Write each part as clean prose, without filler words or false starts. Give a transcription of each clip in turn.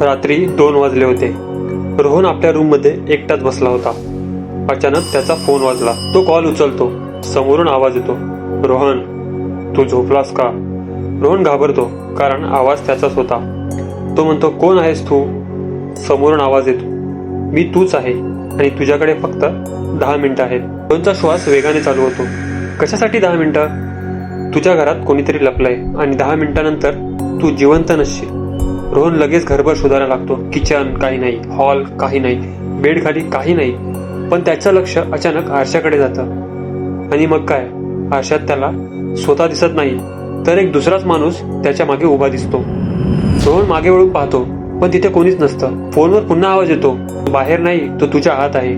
रात्री 2 वाजले होते. रोहन आपल्या रूममध्ये एकटाच बसला होता. अचानक त्याचा फोन वाजला. तो कॉल उचलतो. समोरून आवाज येतो, रोहन तू झोपलास का? रोहन घाबरतो, कारण आवाज त्याचाच होता. तो म्हणतो, कोण आहेस तू? समोरून आवाज येतो, मी तूच आहे आणि तुझ्याकडे फक्त 10 मिनिटं आहेत. रोहनचा श्वास वेगाने चालू होतो. कशासाठी 10 मिनिटं? तुझ्या घरात कोणीतरी लपलंय आणि 10 मिनिटांनंतर तू जिवंत नसशील. रोहन लगेच घरभर शोधायला लागतो. किचन काही नाही, हॉल काही नाही, बेड खाली काही नाही. पण त्याचं लक्ष अचानक आरशाकडे जातं आणि मग काय, आरशात त्याला स्वतः दिसत नाही, तर एक दुसराच माणूस त्याच्या मागे उभा दिसतो. रोहन मागे वळून पाहतो, पण तिथे कोणीच नसतं. फोनवर पुन्हा आवाज येतो, बाहेर नाही, तो तुझ्या आत आहे.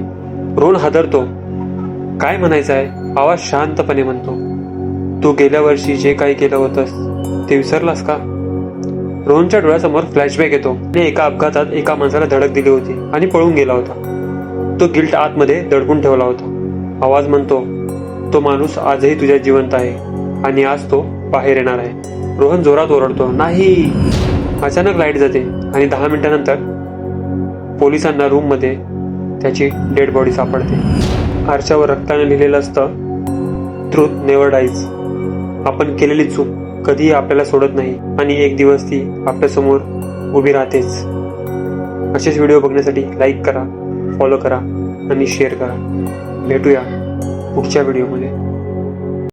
रोहन हादरतो. काय म्हणायचं आहे? आवाज शांतपणे म्हणतो, तू गेल्या वर्षी जे काही केलं होतंस ते विसरलास का? रोहनच्या डोळ्यासमोर फ्लॅशबॅक येतो. आणि एका अपघातात एका माणसाला धडक दिली होती आणि पळून गेला होता. तो गिल्ट आतमध्ये दडपून ठेवला होता. आवाज म्हणतो, तो माणूस आजही तुझ्या जिवंत आहे आणि आज तो बाहेर येणार आहे. रोहन जोरात ओरडतो, नाही. अचानक लाईट जाते आणि 10 मिनिटांनंतर पोलिसांना रूममध्ये त्याची डेड बॉडी सापडते. आरशावर रक्ताने लिहिलेलं असतं, ट्रूथ नेव्हर डाईज. आपण केलेली चूक कधीही आपल्याला सोडत नाही आणि एक दिवस ती आपल्यासमोर उभी राहतेच. असेच व्हिडिओ बघण्यासाठी लाईक करा, फॉलो करा आणि शेअर करा. भेटूया पुढच्या व्हिडिओमध्ये.